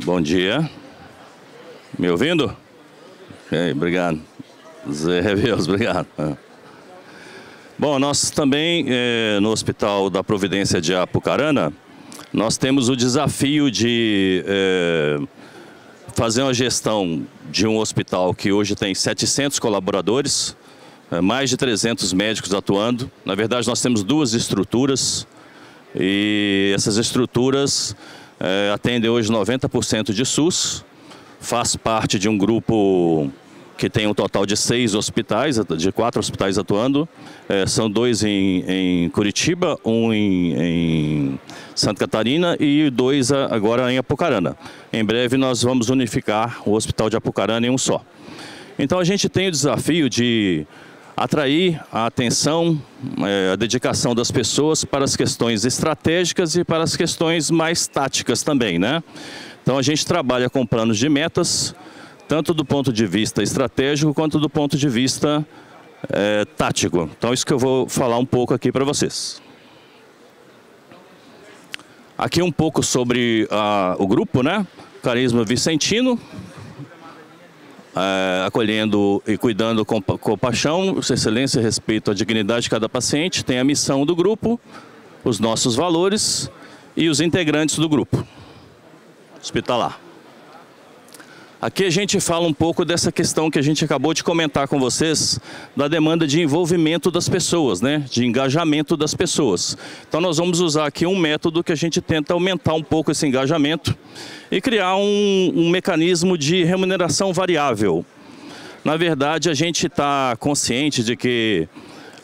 Bom dia. Me ouvindo? Ok, obrigado. Zé Reveus, obrigado. Bom, nós também, no Hospital da Providência de Apucarana, nós temos o desafio de fazer uma gestão de um hospital que hoje tem 700 colaboradores, mais de 300 médicos atuando. Na verdade, nós temos duas estruturas e essas estruturas atendem hoje 90% de SUS, faz parte de um grupo que tem um total de 6 hospitais, de 4 hospitais atuando. São 2 em Curitiba, um em Santa Catarina e 2 agora em Apucarana. Em breve nós vamos unificar o Hospital de Apucarana em um só. Então a gente tem o desafio de atrair a atenção, a dedicação das pessoas para as questões estratégicas e para as questões mais táticas também, né? Então a gente trabalha com planos de metas, tanto do ponto de vista estratégico quanto do ponto de vista tático. Então isso que eu vou falar um pouco aqui para vocês. Aqui um pouco sobre o grupo, né? Carisma Vicentino. Acolhendo e cuidando com paixão, excelência e respeito à dignidade de cada paciente. Tem a missão do grupo, os nossos valores e os integrantes do grupo hospitalar. Aqui a gente fala um pouco dessa questão que a gente acabou de comentar com vocês, da demanda de envolvimento das pessoas, né? De engajamento das pessoas. Então nós vamos usar aqui um método que a gente tenta aumentar um pouco esse engajamento e criar um mecanismo de remuneração variável. Na verdade, a gente está consciente de que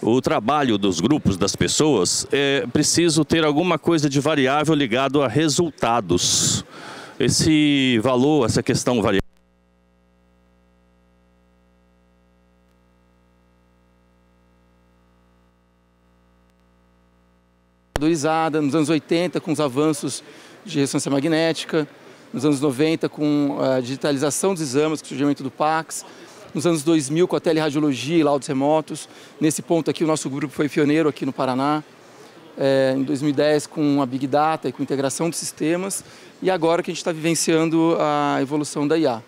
o trabalho dos grupos, das pessoas, é preciso ter alguma coisa de variável ligado a resultados. Esse valor, essa questão variável, valorizada nos anos 80 com os avanços de ressonância magnética, nos anos 90 com a digitalização dos exames, com o surgimento do PACS, nos anos 2000 com a teleradiologia e laudos remotos. Nesse ponto aqui o nosso grupo foi pioneiro aqui no Paraná. Em 2010 com a Big Data e com a integração de sistemas, e agora que a gente está vivenciando a evolução da IA.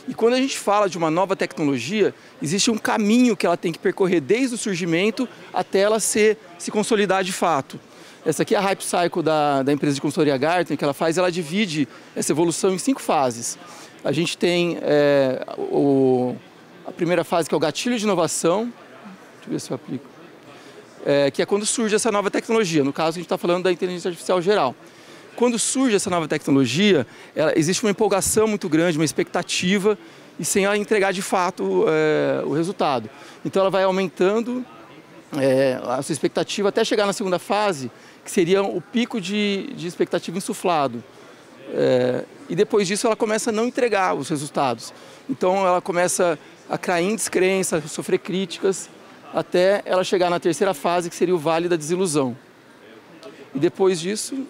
E quando a gente fala de uma nova tecnologia, existe um caminho que ela tem que percorrer desde o surgimento até ela se consolidar de fato. Essa aqui é a Hype Cycle da empresa de consultoria Gartner, que ela faz, ela divide essa evolução em 5 fases. A gente tem a primeira fase, que é o gatilho de inovação. Deixa eu ver se eu aplico. Que é quando surge essa nova tecnologia. No caso, a gente está falando da inteligência artificial geral. Quando surge essa nova tecnologia, existe uma empolgação muito grande, uma expectativa, e sem ela entregar de fato o resultado. Então ela vai aumentando a sua expectativa até chegar na segunda fase, que seria o pico de expectativa insuflado. E depois disso ela começa a não entregar os resultados. Então ela começa a cair em descrença, a sofrer críticas, até ela chegar na terceira fase, que seria o vale da desilusão. E depois disso...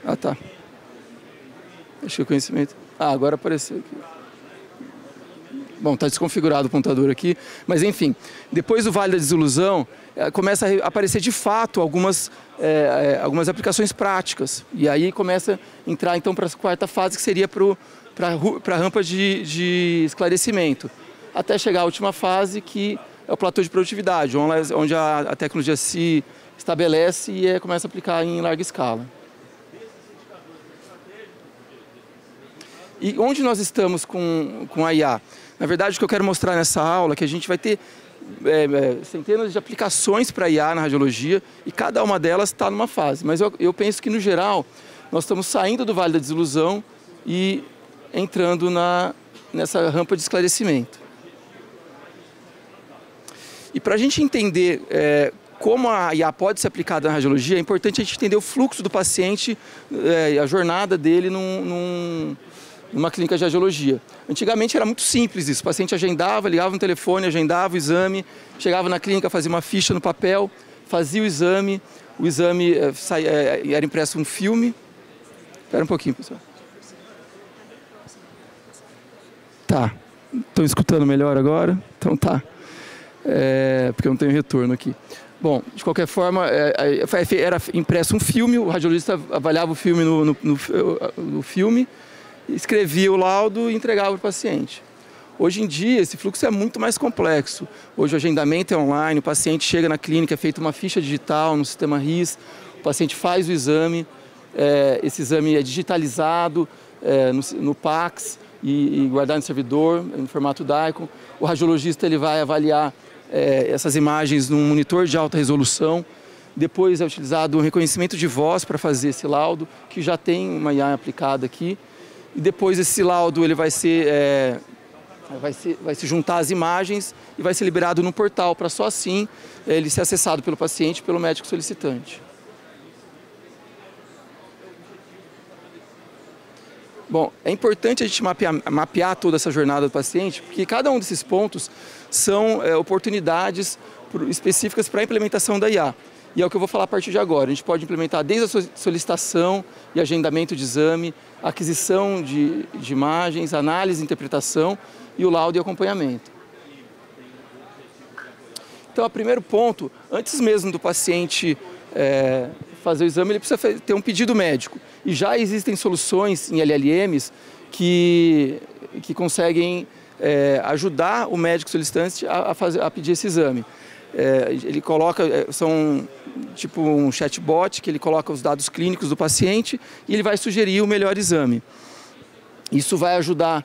Ah, tá. Deixa o conhecimento... Ah, agora apareceu aqui. Bom, está desconfigurado o computador aqui, mas enfim. Depois do vale da desilusão, começa a aparecer de fato algumas aplicações práticas. E aí começa a entrar então para a quarta fase, que seria para a rampa de esclarecimento, até chegar à última fase, que é o platô de produtividade, onde a tecnologia se estabelece e começa a aplicar em larga escala. E onde nós estamos com a IA? Na verdade, o que eu quero mostrar nessa aula é que a gente vai ter centenas de aplicações para IA na radiologia, e cada uma delas está numa fase. Mas eu penso que, no geral, nós estamos saindo do vale da desilusão e entrando nessa rampa de esclarecimento. E para a gente entender como a IA pode ser aplicada na radiologia, é importante a gente entender o fluxo do paciente, a jornada dele numa clínica de radiologia. Antigamente era muito simples isso, o paciente agendava, ligava no telefone, agendava o exame, chegava na clínica, fazia uma ficha no papel, fazia o exame era impresso um filme. Espera um pouquinho, pessoal. Tá, estão escutando melhor agora? Então tá. porque eu não tenho retorno aqui. Bom, de qualquer forma, era impresso um filme, o radiologista avaliava o filme no filme, escrevia o laudo e entregava para o paciente. Hoje em dia, esse fluxo é muito mais complexo. Hoje o agendamento é online, o paciente chega na clínica, é feita uma ficha digital no sistema RIS, o paciente faz o exame, esse exame é digitalizado no PACS e guardado no servidor, no formato DICOM. O radiologista ele vai avaliar essas imagens num monitor de alta resolução. Depois é utilizado um reconhecimento de voz para fazer esse laudo, que já tem uma IA aplicada aqui. E depois esse laudo ele vai se juntar às imagens e vai ser liberado no portal para só assim ele ser acessado pelo paciente e pelo médico solicitante. Bom, é importante a gente mapear toda essa jornada do paciente, porque cada um desses pontos são oportunidades específicas para a implementação da IA. E é o que eu vou falar a partir de agora. A gente pode implementar desde a solicitação e agendamento de exame, aquisição de imagens, análise e interpretação e o laudo e acompanhamento. Então, o primeiro ponto, antes mesmo do paciente fazer o exame, ele precisa ter um pedido médico. E já existem soluções em LLMs que conseguem ajudar o médico solicitante a pedir esse exame. Ele coloca, são tipo um chatbot, que ele coloca os dados clínicos do paciente e ele vai sugerir o melhor exame. Isso vai ajudar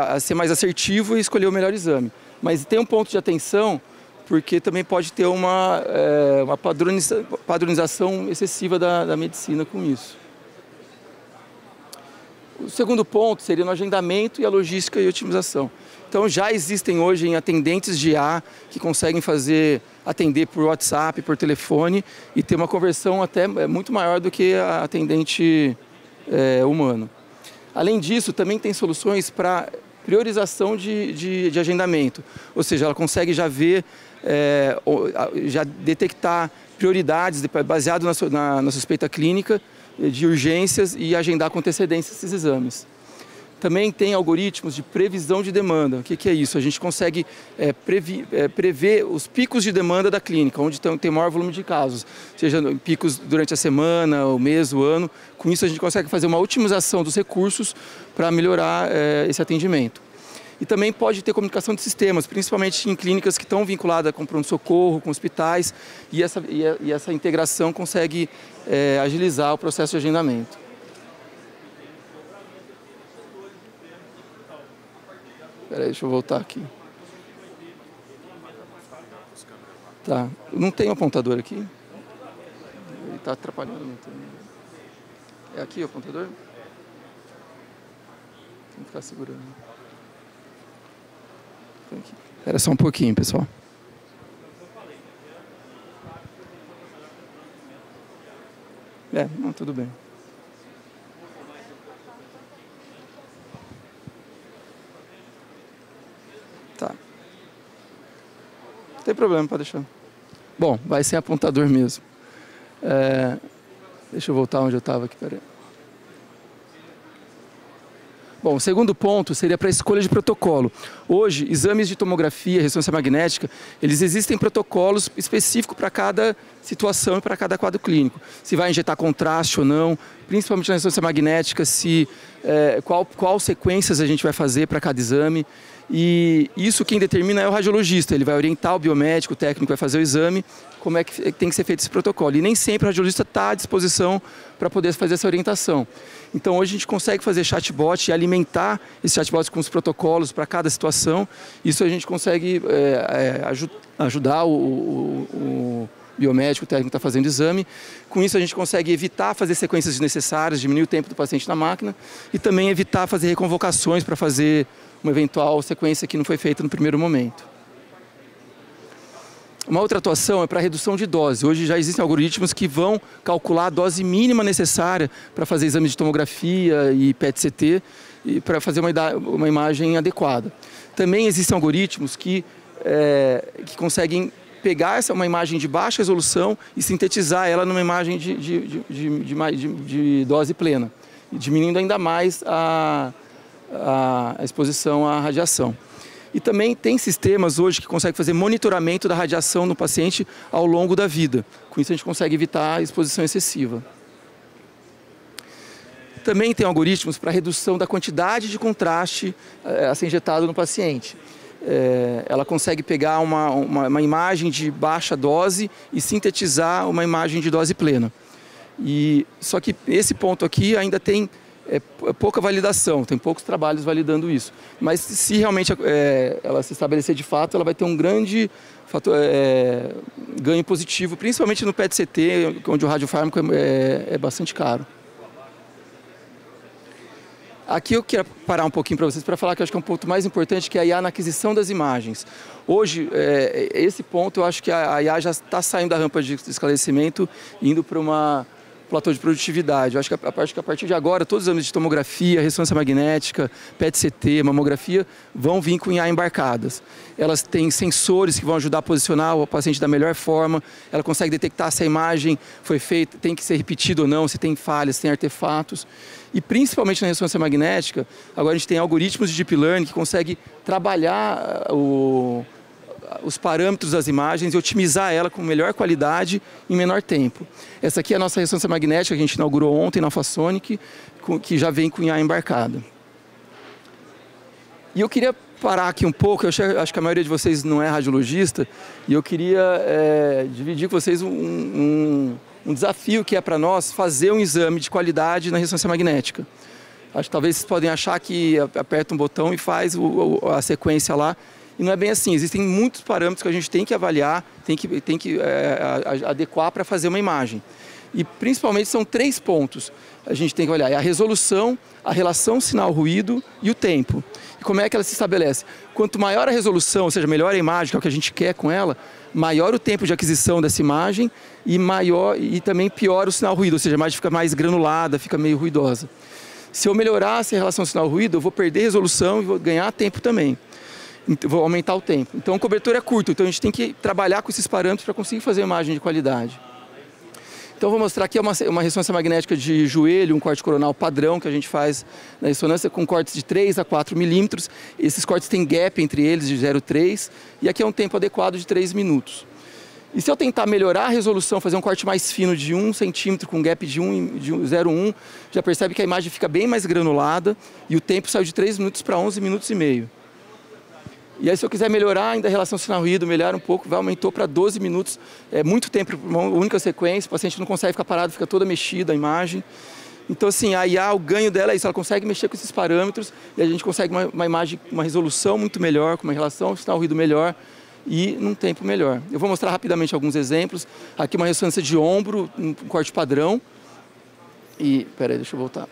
a ser mais assertivo e escolher o melhor exame. Mas tem um ponto de atenção, porque também pode ter uma padronização excessiva da medicina com isso. O segundo ponto seria no agendamento e a logística e otimização. Então já existem hoje atendentes de IA que conseguem atender por WhatsApp, por telefone e ter uma conversão até muito maior do que a atendente humano. Além disso, também tem soluções para priorização de agendamento, ou seja, ela consegue já ver, já detectar prioridades baseado na suspeita clínica de urgências e agendar com antecedência esses exames. Também tem algoritmos de previsão de demanda. O que é isso? A gente consegue prever os picos de demanda da clínica, onde tem maior volume de casos, seja picos durante a semana, o mês, o ano. Com isso a gente consegue fazer uma otimização dos recursos para melhorar esse atendimento. E também pode ter comunicação de sistemas, principalmente em clínicas que estão vinculadas com pronto-socorro, com hospitais, e essa integração consegue agilizar o processo de agendamento. Espera aí, deixa eu voltar aqui. Tá, não tem um apontador aqui? Ele está atrapalhando muito. É aqui o apontador? Tem que ficar segurando. Espera só um pouquinho, pessoal. Não, tudo bem. Tá. Não tem problema, pode deixar. Bom, vai ser apontador mesmo. Deixa eu voltar onde eu estava aqui, peraí. Bom, o segundo ponto seria para a escolha de protocolo. Hoje, exames de tomografia, ressonância magnética, eles existem protocolos específicos para cada situação e para cada quadro clínico. Se vai injetar contraste ou não, principalmente na ressonância magnética, qual sequências a gente vai fazer para cada exame. E isso quem determina é o radiologista. Ele vai orientar o biomédico, o técnico vai fazer o exame, como é que tem que ser feito esse protocolo. E nem sempre o radiologista está à disposição para poder fazer essa orientação. Então hoje a gente consegue fazer chatbot e alimentar esses chatbots com os protocolos para cada situação. Isso a gente consegue ajudar o biomédico, o técnico que está fazendo o exame. Com isso a gente consegue evitar fazer sequências desnecessárias, diminuir o tempo do paciente na máquina e também evitar fazer reconvocações para fazer uma eventual sequência que não foi feita no primeiro momento. Uma outra atuação é para redução de dose. Hoje já existem algoritmos que vão calcular a dose mínima necessária para fazer exame de tomografia e PET-CT e para fazer uma imagem adequada. Também existem algoritmos que conseguem pegar uma imagem de baixa resolução e sintetizar ela numa imagem de dose plena, diminuindo ainda mais a exposição à radiação. E também tem sistemas hoje que conseguem fazer monitoramento da radiação no paciente ao longo da vida. Com isso a gente consegue evitar a exposição excessiva. Também tem algoritmos para redução da quantidade de contraste a ser injetado no paciente. Ela consegue pegar uma imagem de baixa dose e sintetizar uma imagem de dose plena. Só que esse ponto aqui ainda tem pouca validação, tem poucos trabalhos validando isso. Mas se realmente ela se estabelecer de fato, ela vai ter um grande ganho positivo, principalmente no PET-CT, onde o radiofármaco é bastante caro. Aqui eu quero parar um pouquinho para vocês para falar que eu acho que é um ponto mais importante, que é a IA na aquisição das imagens. Hoje, esse ponto, eu acho que a IA já está saindo da rampa de esclarecimento, indo para uma platô de produtividade. Eu acho que a partir de agora, todos os exames de tomografia, ressonância magnética, PET-CT, mamografia, vão vir com IA embarcadas. Elas têm sensores que vão ajudar a posicionar o paciente da melhor forma, ela consegue detectar se a imagem foi feita, tem que ser repetida ou não, se tem falhas, se tem artefatos. E principalmente na ressonância magnética, agora a gente tem algoritmos de Deep Learning que conseguem trabalhar os parâmetros das imagens e otimizar ela com melhor qualidade em menor tempo. Essa aqui é a nossa ressonância magnética que a gente inaugurou ontem na Alphasonic, que já vem com IA embarcada. E eu queria parar aqui um pouco, eu acho que a maioria de vocês não é radiologista, e eu queria dividir com vocês um desafio que é para nós fazer um exame de qualidade na ressonância magnética. Acho que talvez vocês podem achar que aperta um botão e faz a sequência lá, e não é bem assim. Existem muitos parâmetros que a gente tem que avaliar, tem que adequar para fazer uma imagem. E principalmente são 3 pontos a gente tem que olhar. É a resolução, a relação sinal-ruído e o tempo. E como é que ela se estabelece? Quanto maior a resolução, ou seja, melhor a imagem, que é o que a gente quer com ela, maior o tempo de aquisição dessa imagem e também pior o sinal-ruído, ou seja, a imagem fica mais granulada, fica meio ruidosa. Se eu melhorar essa relação sinal-ruído, eu vou perder resolução e vou ganhar tempo também. Vou aumentar o tempo. Então, a cobertura é curta, então a gente tem que trabalhar com esses parâmetros para conseguir fazer uma imagem de qualidade. Então, vou mostrar aqui uma ressonância magnética de joelho, um corte coronal padrão que a gente faz na ressonância com cortes de 3 a 4 milímetros. Esses cortes têm gap entre eles de 0,3 e aqui é um tempo adequado de 3 minutos. E se eu tentar melhorar a resolução, fazer um corte mais fino de 1 centímetro com gap de 0,1, já percebe que a imagem fica bem mais granulada e o tempo saiu de 3 minutos para 11 minutos e meio. E aí, se eu quiser melhorar ainda a relação sinal-ruído, melhora um pouco, aumentou para 12 minutos. É muito tempo para uma única sequência, o paciente não consegue ficar parado, fica toda mexida a imagem. Então, assim, a IA, o ganho dela é isso, ela consegue mexer com esses parâmetros e a gente consegue uma imagem, uma resolução muito melhor, com uma relação sinal-ruído melhor e num tempo melhor. Eu vou mostrar rapidamente alguns exemplos. Aqui uma ressonância de ombro, um corte padrão. E, peraí, deixa eu voltar.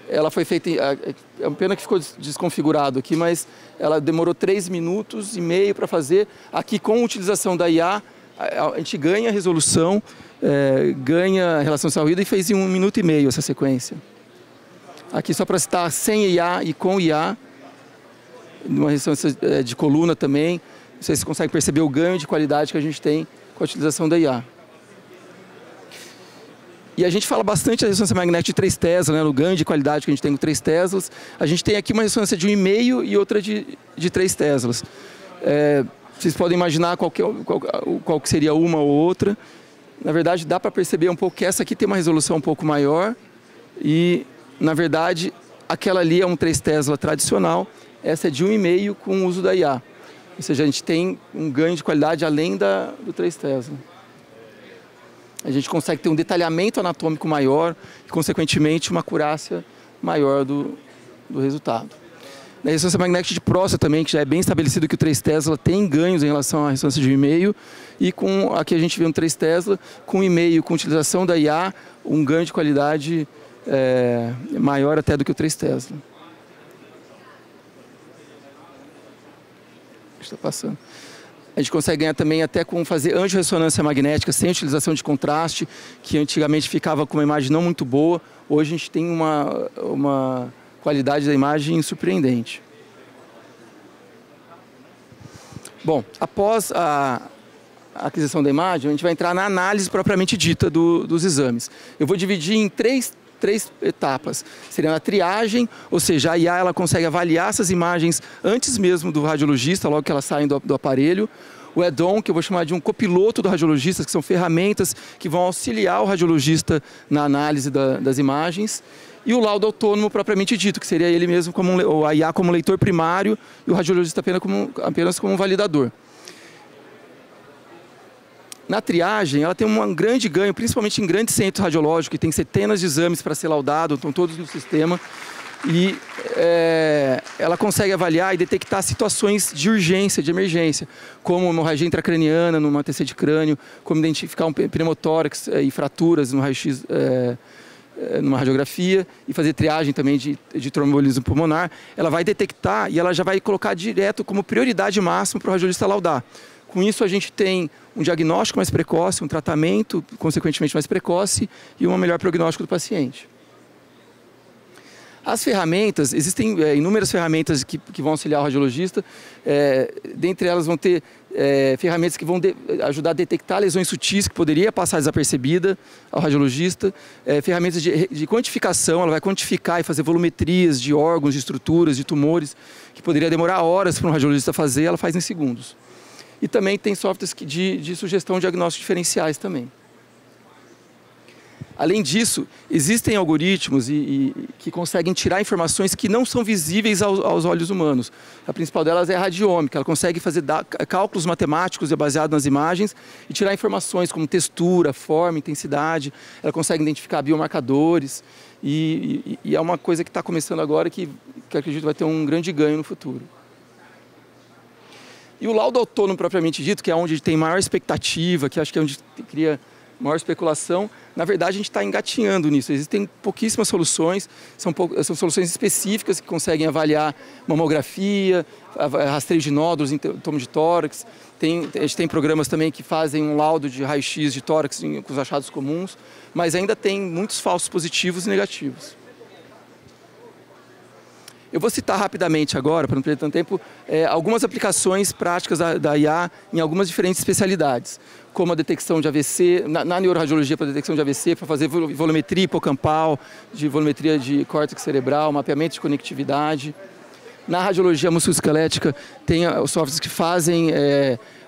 Ela foi feita, é uma pena que ficou desconfigurado aqui, mas ela demorou 3 minutos e meio para fazer. Aqui, com a utilização da IA, a gente ganha resolução, ganha relação sinal-ruído e fez em 1 minuto e meio essa sequência. Aqui, só para citar, sem IA e com IA, uma ressonância de coluna também. Vocês conseguem perceber o ganho de qualidade que a gente tem com a utilização da IA. E a gente fala bastante da ressonância magnética de 3 Tesla, né, no ganho de qualidade que a gente tem com 3 Teslas. A gente tem aqui uma ressonância de 1,5 e outra de 3 Teslas. Vocês podem imaginar qual que seria uma ou outra. Na verdade, dá para perceber um pouco que essa aqui tem uma resolução um pouco maior. E, na verdade, aquela ali é um 3 Tesla tradicional. Essa é de 1,5 com o uso da IA. Ou seja, a gente tem um ganho de qualidade além do 3 Tesla. A gente consegue ter um detalhamento anatômico maior e, consequentemente, uma acurácia maior do resultado. Na ressonância magnética de próstata também, que já é bem estabelecido que o 3 Tesla tem ganhos em relação à ressonância de 1,5, e aqui a gente vê um 3 Tesla com 1,5, com utilização da IA, um ganho de qualidade maior até do que o 3 Tesla. Está passando. A gente consegue ganhar também até com fazer angiorressonância magnética sem utilização de contraste, que antigamente ficava com uma imagem não muito boa. Hoje a gente tem uma qualidade da imagem surpreendente. Bom, após a aquisição da imagem, a gente vai entrar na análise propriamente dita dos exames. Eu vou dividir em três três etapas. Seria a triagem, ou seja, a IA ela consegue avaliar essas imagens antes mesmo do radiologista, logo que elas saem do aparelho. O add-on, que eu vou chamar de um copiloto do radiologista, que são ferramentas que vão auxiliar o radiologista na análise das imagens. E o laudo autônomo propriamente dito, que seria ele mesmo, a IA como leitor primário e o radiologista apenas como um validador. Na triagem, ela tem um grande ganho, principalmente em grandes centros radiológicos, que tem centenas de exames para ser laudado, estão todos no sistema. E ela consegue avaliar e detectar situações de urgência, de emergência, como hemorragia intracraniana, numa TC de crânio, como identificar um pneumotórax e fraturas no raio-x, numa radiografia, e fazer triagem também de tromboembolismo pulmonar. Ela vai detectar e ela já vai colocar direto como prioridade máxima para o radiologista laudar. Com isso, a gente tem um diagnóstico mais precoce, um tratamento, consequentemente, mais precoce e um melhor prognóstico do paciente. As ferramentas, existem inúmeras ferramentas que vão auxiliar o radiologista, dentre elas vão ter ferramentas que vão ajudar a detectar lesões sutis que poderia passar desapercebida ao radiologista, ferramentas de quantificação, ela vai quantificar e fazer volumetrias de órgãos, de estruturas, de tumores, que poderia demorar horas para um radiologista fazer, ela faz em segundos. E também tem softwares de sugestão de diagnósticos diferenciais também. Além disso, existem algoritmos que conseguem tirar informações que não são visíveis aos olhos humanos. A principal delas é a radiômica. Ela consegue fazer cálculos matemáticos baseados nas imagens e tirar informações como textura, forma, intensidade. Ela consegue identificar biomarcadores e é uma coisa que está começando agora que acredito vai ter um grande ganho no futuro. E o laudo autônomo propriamente dito, que é onde tem maior expectativa, que acho que é onde cria maior especulação, na verdade a gente está engatinhando nisso. Existem pouquíssimas soluções, são soluções específicas que conseguem avaliar mamografia, rastreio de nódulos em tomo de tórax. A gente tem programas também que fazem um laudo de raio-x de tórax com os achados comuns, mas ainda tem muitos falsos positivos e negativos. Eu vou citar rapidamente agora, para não perder tanto tempo, algumas aplicações práticas da IA em algumas diferentes especialidades, como a detecção de AVC, na neuroradiologia para detecção de AVC, para fazer volumetria hipocampal, de volumetria de córtex cerebral, mapeamento de conectividade. Na radiologia musculoesquelética, tem os softwares que fazem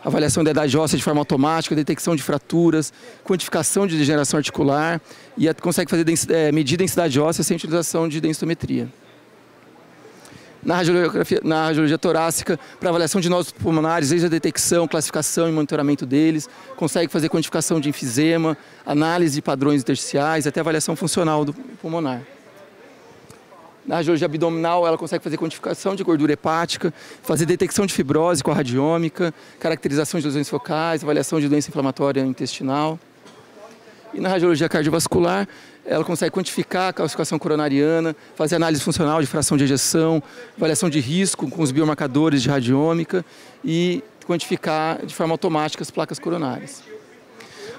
avaliação da idade óssea de forma automática, detecção de fraturas, quantificação de degeneração articular e consegue fazer medir densidade óssea sem utilização de densitometria. Na radiologia torácica, para avaliação de nódulos pulmonares, desde a detecção, classificação e monitoramento deles, consegue fazer quantificação de enfisema, análise de padrões intersticiais, até avaliação funcional do pulmonar. Na radiologia abdominal, ela consegue fazer quantificação de gordura hepática, fazer detecção de fibrose com a radiômica, caracterização de lesões focais, avaliação de doença inflamatória intestinal. E na radiologia cardiovascular, ela consegue quantificar a calcificação coronariana, fazer análise funcional de fração de ejeção, avaliação de risco com os biomarcadores de radiômica e quantificar de forma automática as placas coronárias.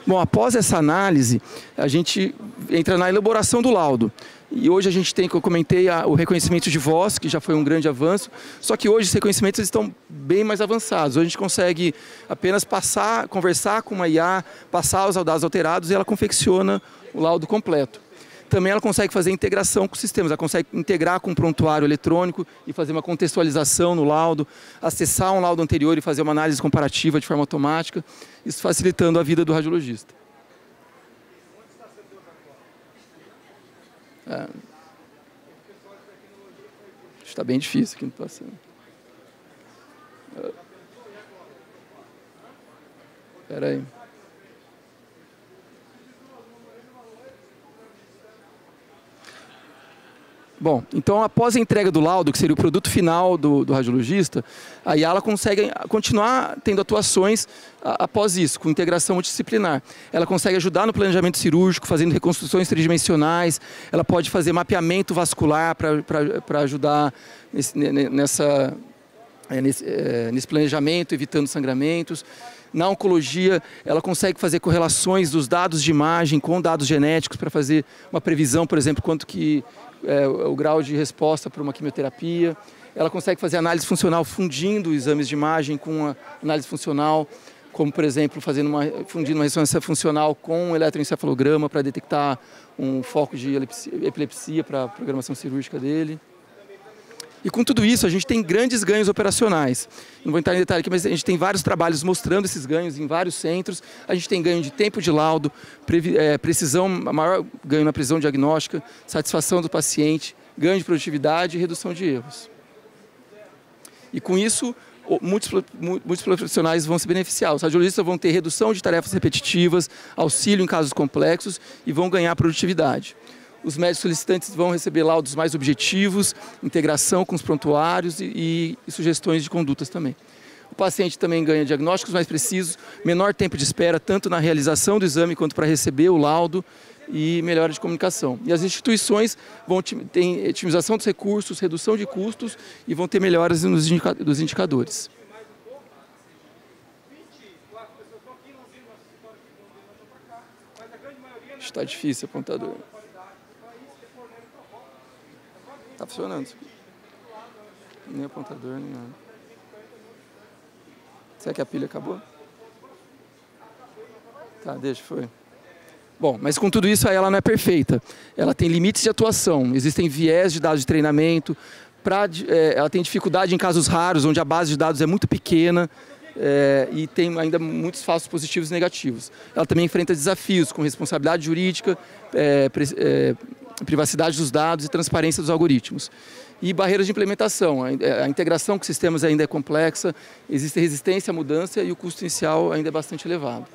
Bom, após essa análise, a gente entra na elaboração do laudo. E hoje a gente tem, como eu comentei, o reconhecimento de voz, que já foi um grande avanço, só que hoje os reconhecimentos estão bem mais avançados. Hoje a gente consegue apenas conversar com uma IA, passar os dados alterados e ela confecciona o laudo completo. Também ela consegue fazer integração com sistemas, ela consegue integrar com um prontuário eletrônico e fazer uma contextualização no laudo, acessar um laudo anterior e fazer uma análise comparativa de forma automática, isso facilitando a vida do radiologista. Está bem difícil aqui no passando. Espera aí. Bom, então após a entrega do laudo, que seria o produto final do radiologista, a IA ela consegue continuar tendo atuações após isso, com integração multidisciplinar. Ela consegue ajudar no planejamento cirúrgico, fazendo reconstruções tridimensionais, ela pode fazer mapeamento vascular para ajudar nesse planejamento, evitando sangramentos. Na oncologia, ela consegue fazer correlações dos dados de imagem com dados genéticos para fazer uma previsão, por exemplo, quanto que o grau de resposta para uma quimioterapia. Ela consegue fazer análise funcional fundindo exames de imagem com a análise funcional, como, por exemplo, fundindo uma ressonância funcional com um eletroencefalograma para detectar um foco de epilepsia para a programação cirúrgica dele. E com tudo isso, a gente tem grandes ganhos operacionais. Não vou entrar em detalhe aqui, mas a gente tem vários trabalhos mostrando esses ganhos em vários centros. A gente tem ganho de tempo de laudo, precisão, maior ganho na precisão diagnóstica, satisfação do paciente, ganho de produtividade e redução de erros. E com isso, muitos profissionais vão se beneficiar. Os radiologistas vão ter redução de tarefas repetitivas, auxílio em casos complexos e vão ganhar produtividade. Os médicos solicitantes vão receber laudos mais objetivos, integração com os prontuários e sugestões de condutas também. O paciente também ganha diagnósticos mais precisos, menor tempo de espera, tanto na realização do exame quanto para receber o laudo e melhora de comunicação. E as instituições vão ter otimização dos recursos, redução de custos e vão ter melhoras dos indicadores. Está difícil o apontador. Está funcionando. Nem apontador, nem nada. Será que a pilha acabou? Tá, deixa, foi. Bom, mas com tudo isso aí ela não é perfeita. Ela tem limites de atuação, existem viés de dados de treinamento, ela tem dificuldade em casos raros, onde a base de dados é muito pequena e tem ainda muitos falsos positivos e negativos. Ela também enfrenta desafios com responsabilidade jurídica, privacidade dos dados e transparência dos algoritmos. E barreiras de implementação. A integração com sistemas ainda é complexa, existe resistência à mudança e o custo inicial ainda é bastante elevado.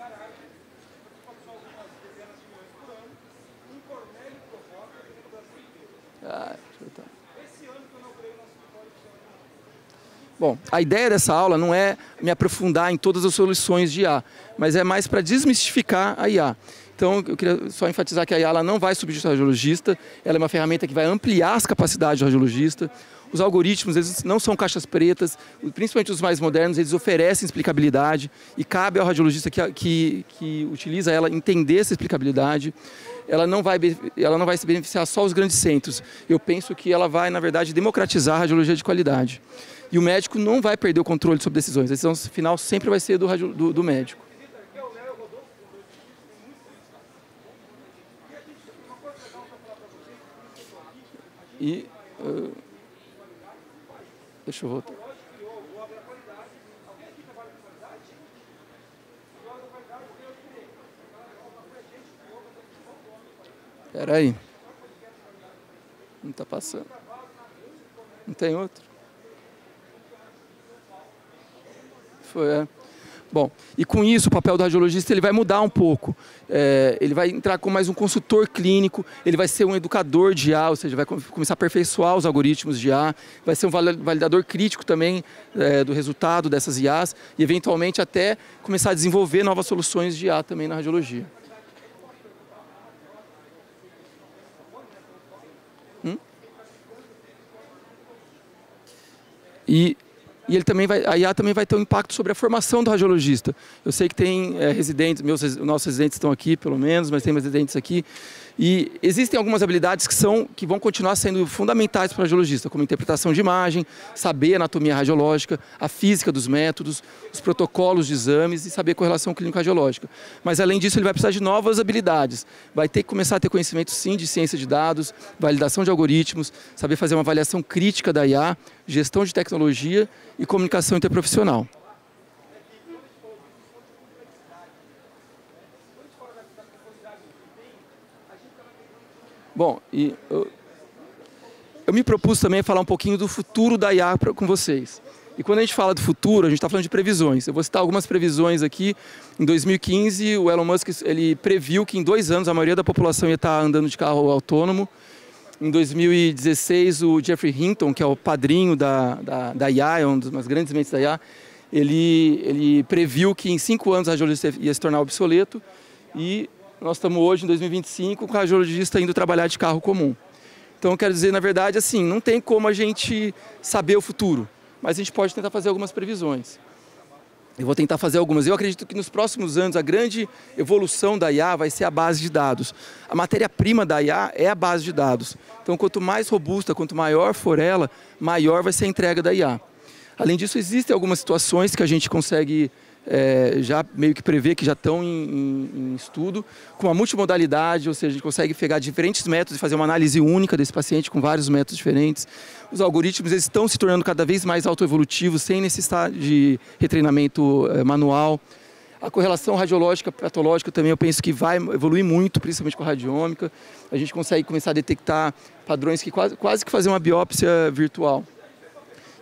Bom, a ideia dessa aula não é me aprofundar em todas as soluções de IA, mas é mais para desmistificar a IA. Então, eu queria só enfatizar que a IA ela não vai substituir o radiologista, ela é uma ferramenta que vai ampliar as capacidades do radiologista. Os algoritmos, eles não são caixas pretas, principalmente os mais modernos, eles oferecem explicabilidade e cabe ao radiologista que utiliza ela entender essa explicabilidade. Ela não vai se beneficiar só os grandes centros. Eu penso que ela vai, na verdade, democratizar a radiologia de qualidade. E o médico não vai perder o controle sobre decisões. A decisão final sempre vai ser do médico. E deixa eu voltar. Espera aí. Não está passando. Não tem outro? Foi, Bom, e com isso o papel do radiologista ele vai mudar um pouco. Ele vai entrar como mais um consultor clínico, ele vai ser um educador de IA, ou seja, vai começar a aperfeiçoar os algoritmos de IA, vai ser um validador crítico também do resultado dessas IAs e eventualmente até começar a desenvolver novas soluções de IA também na radiologia. E a IA também vai ter um impacto sobre a formação do radiologista. Eu sei que tem residentes, nossos residentes estão aqui pelo menos, mas tem mais residentes aqui. E existem algumas habilidades que vão continuar sendo fundamentais para o radiologista, como interpretação de imagem, saber a anatomia radiológica, a física dos métodos, os protocolos de exames e saber correlação clínico-radiológica. Mas além disso ele vai precisar de novas habilidades. Vai ter que começar a ter conhecimento sim de ciência de dados, validação de algoritmos, saber fazer uma avaliação crítica da IA, gestão de tecnologia e comunicação interprofissional. Bom, eu me propus também falar um pouquinho do futuro da IA com vocês. E quando a gente fala do futuro, a gente está falando de previsões. Eu vou citar algumas previsões aqui. Em 2015, o Elon Musk ele previu que em 2 anos a maioria da população ia estar andando de carro autônomo. Em 2016, o Geoffrey Hinton, que é o padrinho da IA, é uma das grandes mentes da IA, ele previu que em 5 anos a radiologista ia se tornar obsoleto e nós estamos hoje em 2025 com o radiologista indo trabalhar de carro comum. Então, eu quero dizer, na verdade, assim, não tem como a gente saber o futuro, mas a gente pode tentar fazer algumas previsões. Eu vou tentar fazer algumas. Eu acredito que nos próximos anos a grande evolução da IA vai ser a base de dados. A matéria-prima da IA é a base de dados. Então, quanto mais robusta, quanto maior for ela, maior vai ser a entrega da IA. Além disso, existem algumas situações que a gente consegue já meio que prevê que já estão em estudo, com a multimodalidade, ou seja, a gente consegue pegar diferentes métodos e fazer uma análise única desse paciente com vários métodos diferentes. Os algoritmos eles estão se tornando cada vez mais autoevolutivos, sem necessidade de retreinamento manual. A correlação radiológica patológica também eu penso que vai evoluir muito, principalmente com a radiômica. A gente consegue começar a detectar padrões que quase que fazer uma biópsia virtual.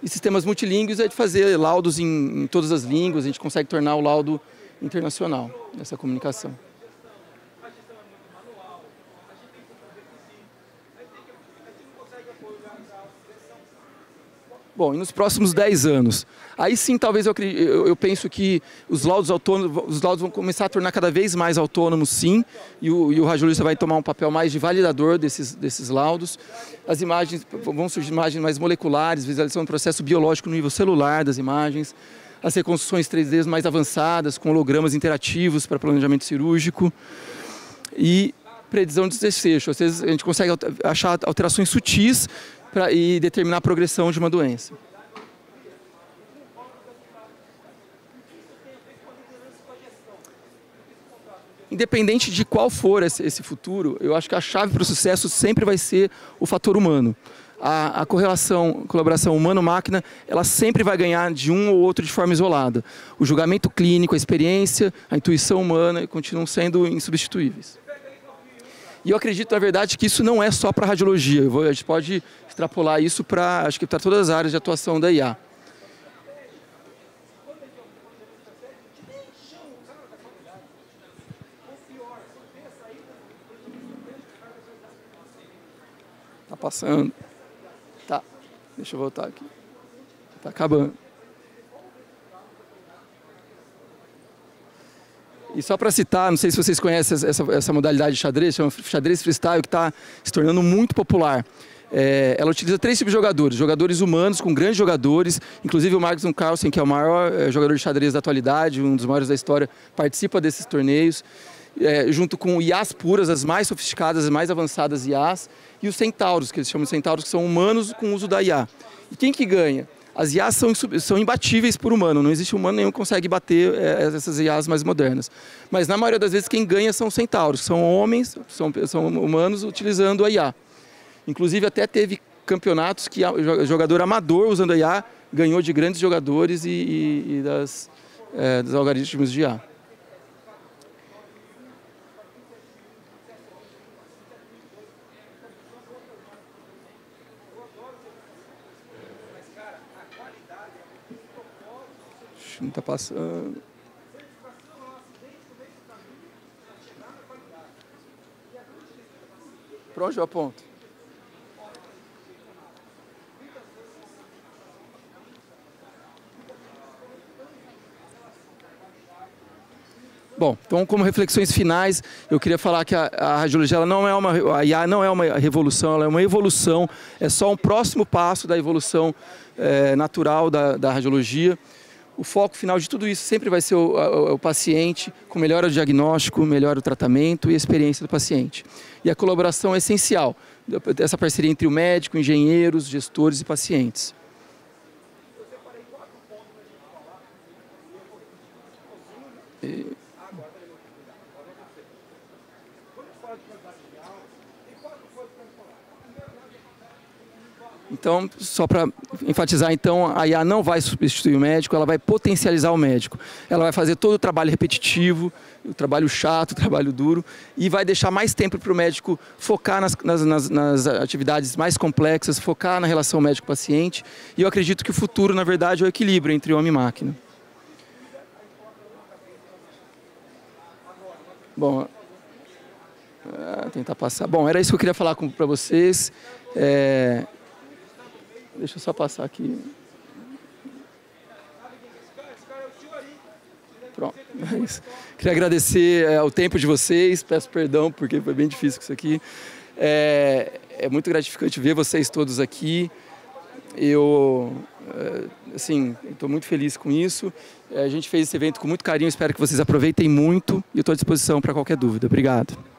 E sistemas multilíngues é de fazer laudos em todas as línguas, a gente consegue tornar o laudo internacional nessa comunicação. Bom, e nos próximos 10 anos? Aí sim, talvez eu penso que os laudos vão começar a tornar cada vez mais autônomos, sim, e o radiologista vai tomar um papel mais de validador desses laudos. As imagens, vão surgir imagens mais moleculares, visualização do processo biológico no nível celular das imagens, as reconstruções 3D mais avançadas, com hologramas interativos para planejamento cirúrgico e predição de desfecho. Às vezes a gente consegue achar alterações sutis e determinar a progressão de uma doença. Independente de qual for esse futuro, eu acho que a chave para o sucesso sempre vai ser o fator humano. A colaboração humano-máquina, ela sempre vai ganhar de um ou outro de forma isolada. O julgamento clínico, a experiência, a intuição humana continuam sendo insubstituíveis. E eu acredito, na verdade, que isso não é só para radiologia. A gente pode extrapolar isso para, acho que para todas as áreas de atuação da IA. Tá passando. Tá, deixa eu voltar aqui. Tá acabando. E só para citar, não sei se vocês conhecem essa modalidade de xadrez, chama xadrez freestyle, que está se tornando muito popular. Ela utiliza 3 tipos de jogadores. Jogadores humanos, com grandes jogadores, inclusive o Magnus Carlsen, que é o maior jogador de xadrez da atualidade, um dos maiores da história, participa desses torneios, junto com IAs puras, as mais sofisticadas, as mais avançadas IAs, e os centauros, que eles chamam de centauros, que são humanos com uso da IA. E quem que ganha? As IAs são imbatíveis por humano, não existe humano nenhum que consegue bater essas IAs mais modernas. Mas na maioria das vezes quem ganha são centauros, que são homens, são humanos utilizando a IA. Inclusive até teve campeonatos que jogador amador usando a IA ganhou de grandes jogadores e dos algoritmos de IA. Não está passando. Para onde eu aponto? Bom, então como reflexões finais, eu queria falar que a radiologia ela não é a IA não é uma revolução, ela é uma evolução, é só um próximo passo da evolução natural da radiologia. O foco final de tudo isso sempre vai ser o paciente, com melhora do diagnóstico, melhora o tratamento e a experiência do paciente. E a colaboração é essencial, essa parceria entre o médico, engenheiros, gestores e pacientes. Então, só para enfatizar, então, a IA não vai substituir o médico, ela vai potencializar o médico. Ela vai fazer todo o trabalho repetitivo, o trabalho chato, o trabalho duro, e vai deixar mais tempo para o médico focar nas atividades mais complexas, focar na relação médico-paciente. E eu acredito que o futuro, na verdade, é o equilíbrio entre homem e máquina. Bom, tentar passar. Bom, era isso que eu queria falar para vocês. Deixa eu só passar aqui. Pronto, é isso. Queria agradecer o tempo de vocês, peço perdão porque foi bem difícil com isso aqui. É muito gratificante ver vocês todos aqui. Eu estou muito feliz com isso. A gente fez esse evento com muito carinho, espero que vocês aproveitem muito e eu estou à disposição para qualquer dúvida. Obrigado.